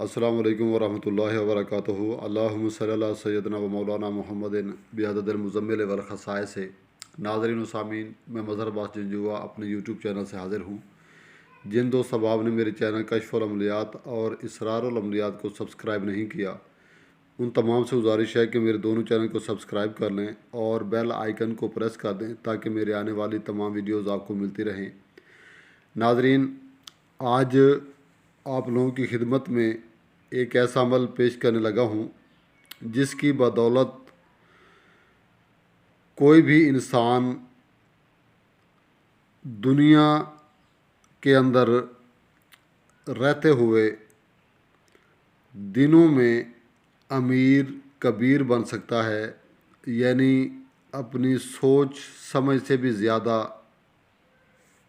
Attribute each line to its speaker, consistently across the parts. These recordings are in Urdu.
Speaker 1: السلام علیکم ورحمۃ اللہ وبرکاتہ۔ اللہم صلی اللہ سیدنا و مولانا محمد بعدد المزمل والخصائص سے۔ ناظرین و سامعین، میں مظہر عباس جنجوعہ اپنے یوٹیوب چینل سے حاضر ہوں۔ جن دوست احباب نے میرے چینل کشف العملیات اور اسرار العملیات کو سبسکرائب نہیں کیا، ان تمام سے گزارش ہے کہ میرے دونوں چینل کو سبسکرائب کر لیں اور بیل آئیکن کو پریس کر دیں تاکہ میرے آنے والی تمام ویڈیوز آپ کو ملتی رہیں۔ ناظرین، آج آپ لوگوں کی خدمت میں ایک ایسا عمل پیش کرنے لگا ہوں جس کی بدولت کوئی بھی انسان دنیا کے اندر رہتے ہوئے دنوں میں امیر کبیر بن سکتا ہے، یعنی اپنی سوچ سمجھ سے بھی زیادہ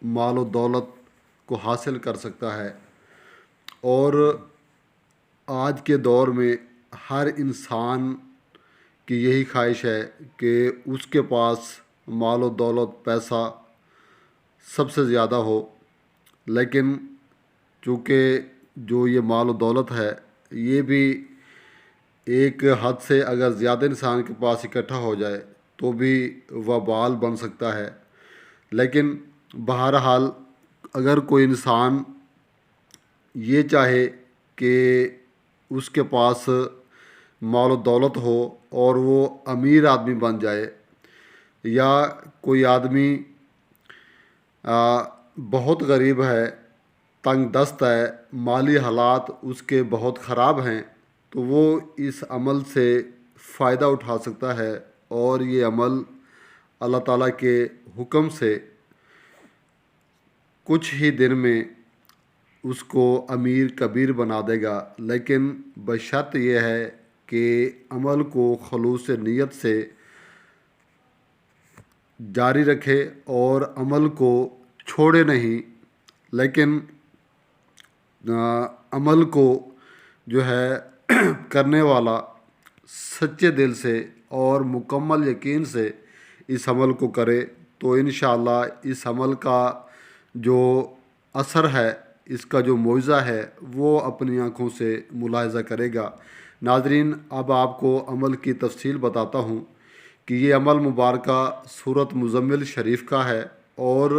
Speaker 1: مال و دولت کو حاصل کر سکتا ہے۔ اور آج کے دور میں ہر انسان کی یہی خواہش ہے کہ اس کے پاس مال و دولت پیسہ سب سے زیادہ ہو، لیکن چونکہ جو یہ مال و دولت ہے یہ بھی ایک حد سے اگر زیادہ انسان کے پاس اکٹھا ہو جائے تو بھی وبال بن سکتا ہے۔ لیکن بہرحال اگر کوئی انسان یہ چاہے کہ اس کے پاس مال و دولت ہو اور وہ امیر آدمی بن جائے، یا کوئی آدمی بہت غریب ہے، تنگ دست ہے، مالی حالات اس کے بہت خراب ہیں، تو وہ اس عمل سے فائدہ اٹھا سکتا ہے، اور یہ عمل اللہ تعالیٰ کے حکم سے کچھ ہی دن میں اس کو امیر کبیر بنا دے گا، لیکن بشرط یہ ہے کہ عمل کو خلوص نیت سے جاری رکھے اور عمل کو چھوڑے نہیں، لیکن عمل کو جو ہے کرنے والا سچے دل سے اور مکمل یقین سے اس عمل کو کرے، تو انشاءاللہ اس عمل کا جو اثر ہے، اس کا جو معجزہ ہے، وہ اپنی آنکھوں سے ملاحظہ کرے گا۔ ناظرین، اب آپ کو عمل کی تفصیل بتاتا ہوں کہ یہ عمل مبارکہ سورۃ مزمل شریف کا ہے، اور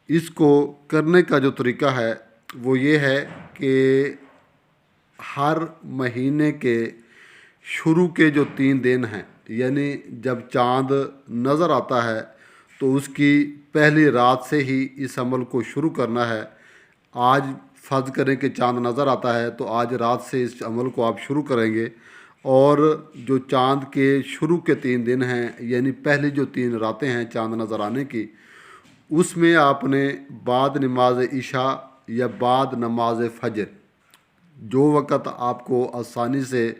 Speaker 1: اس کو کرنے کا جو طریقہ ہے وہ یہ ہے کہ ہر مہینے کے شروع کے جو 3 دن ہیں، یعنی جب چاند نظر آتا ہے تو اس کی پہلی رات سے ہی اس عمل کو شروع کرنا ہے۔ آج فرض کریں کہ چاند نظر آتا ہے تو آج رات سے اس عمل کو آپ شروع کریں گے، اور جو چاند کے شروع کے 3 دن ہیں، یعنی پہلی جو 3 راتیں ہیں چاند نظر آنے کی، اس میں آپ نے بعد نماز عشاء یا بعد نماز فجر، جو وقت آپ کو آسانی سے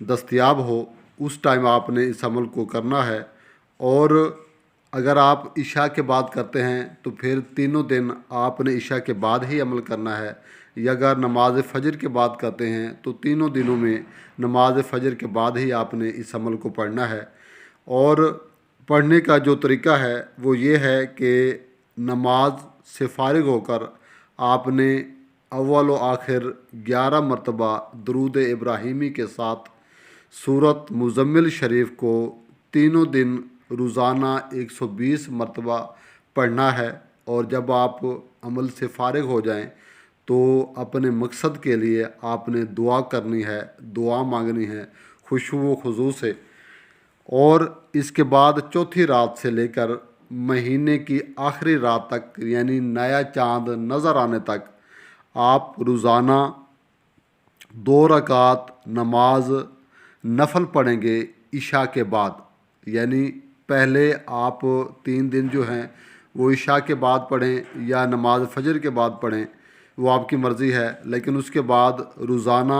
Speaker 1: دستیاب ہو، اس ٹائم آپ نے اس عمل کو کرنا ہے۔ اور اگر آپ عشاء کے بعد کرتے ہیں تو پھر تینوں دن آپ نے عشاء کے بعد ہی عمل کرنا ہے، یا اگر نماز فجر کے بعد کرتے ہیں تو تینوں دنوں میں نماز فجر کے بعد ہی آپ نے اس عمل کو پڑھنا ہے۔ اور پڑھنے کا جو طریقہ ہے وہ یہ ہے کہ نماز سے فارغ ہو کر آپ نے اول و آخر 11 مرتبہ درود ابراہیمی کے ساتھ سورۃ مزمل شریف کو تینوں دن روزانہ 120 مرتبہ پڑھنا ہے، اور جب آپ عمل سے فارغ ہو جائیں تو اپنے مقصد کے لیے آپ نے دعا کرنی ہے، دعا مانگنی ہے خشوع و خضوع سے۔ اور اس کے بعد چوتھی رات سے لے کر مہینے کی آخری رات تک، یعنی نیا چاند نظر آنے تک، آپ روزانہ 2 رکعت نماز نفل پڑھیں گے عشاء کے بعد۔ یعنی پہلے آپ 3 دن جو ہیں وہ عشاء کے بعد پڑھیں یا نماز فجر کے بعد پڑھیں، وہ آپ کی مرضی ہے، لیکن اس کے بعد روزانہ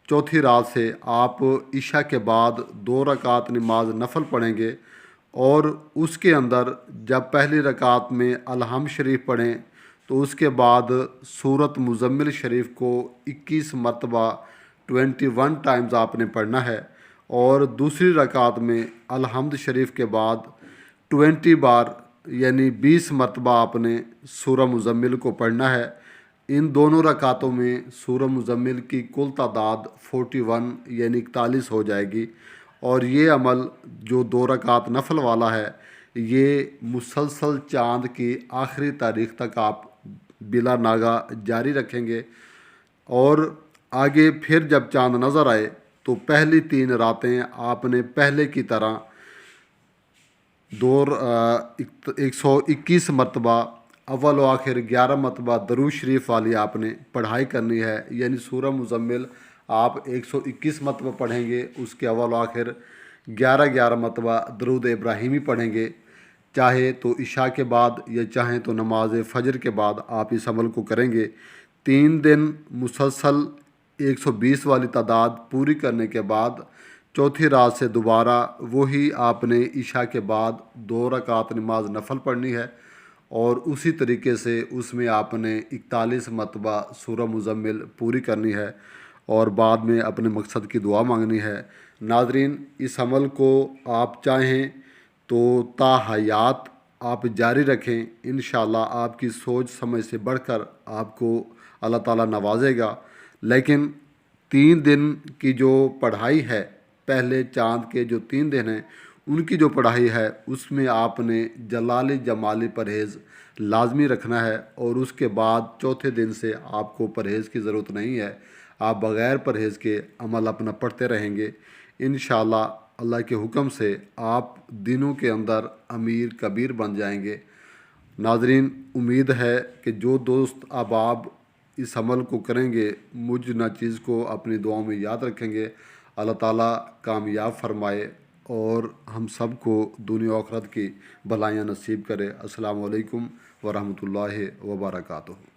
Speaker 1: چوتھی رات سے آپ عشاء کے بعد 2 رکعت نماز نفل پڑھیں گے، اور اس کے اندر جب پہلی رکعت میں الحمد شریف پڑھیں تو اس کے بعد سورۃ مزمل شریف کو 21 مرتبہ 21 ٹائمز آپ نے پڑھنا ہے، اور دوسری رکعت میں الحمد شریف کے بعد 20 بار یعنی 20 مرتبہ آپ نے سورہ مزمل کو پڑھنا ہے۔ ان دونوں رکعتوں میں سورہ مزمل کی کل تعداد 41 یعنی 41 ہو جائے گی، اور یہ عمل جو 2 رکعت نفل والا ہے یہ مسلسل چاند کی آخری تاریخ تک آپ بلا ناغہ جاری رکھیں گے، اور آگے پھر جب چاند نظر آئے تو پہلی 3 راتیں آپ نے پہلے کی طرح 121 مرتبہ اول و آخر 11 مرتبہ درود شریف والی آپ نے پڑھائی کرنی ہے، یعنی سورہ مزمل آپ 121 مرتبہ پڑھیں گے، اس کے اول و آخر 11 مرتبہ درود ابراہیمی پڑھیں گے، چاہے تو عشاء کے بعد یا چاہیں تو نماز فجر کے بعد آپ اس عمل کو کریں گے۔ 3 دن مسلسل 120 والی تعداد پوری کرنے کے بعد چوتھی رات سے دوبارہ وہی آپ نے عشاء کے بعد 2 رکعت نماز نفل پڑھنی ہے، اور اسی طریقے سے اس میں آپ نے 41 مرتبہ سورہ مزمل پوری کرنی ہے، اور بعد میں اپنے مقصد کی دعا مانگنی ہے۔ ناظرین، اس عمل کو آپ چاہیں تو تا حیات آپ جاری رکھیں، انشاءاللہ آپ کی سوچ سمجھ سے بڑھ کر آپ کو اللہ تعالیٰ نوازے گا۔ لیکن 3 دن کی جو پڑھائی ہے، پہلے چاند کے جو 3 دن ہیں ان کی جو پڑھائی ہے اس میں آپ نے جلالی جمالی پرہیز لازمی رکھنا ہے، اور اس کے بعد چوتھے دن سے آپ کو پرہیز کی ضرورت نہیں ہے، آپ بغیر پرہیز کے عمل اپنا پڑھتے رہیں گے۔ انشاءاللہ اللہ کے حکم سے آپ دنوں کے اندر امیر کبیر بن جائیں گے۔ ناظرین، امید ہے کہ جو دوست احباب اس عمل کو کریں گے، مجھ ناچیز کو اپنی دعاؤں میں یاد رکھیں گے، اللہ تعالیٰ کامیاب فرمائے اور ہم سب کو دنیا و آخرت کی بھلائیاں نصیب کرے۔ السلام علیکم ورحمۃ اللہ وبرکاتہ۔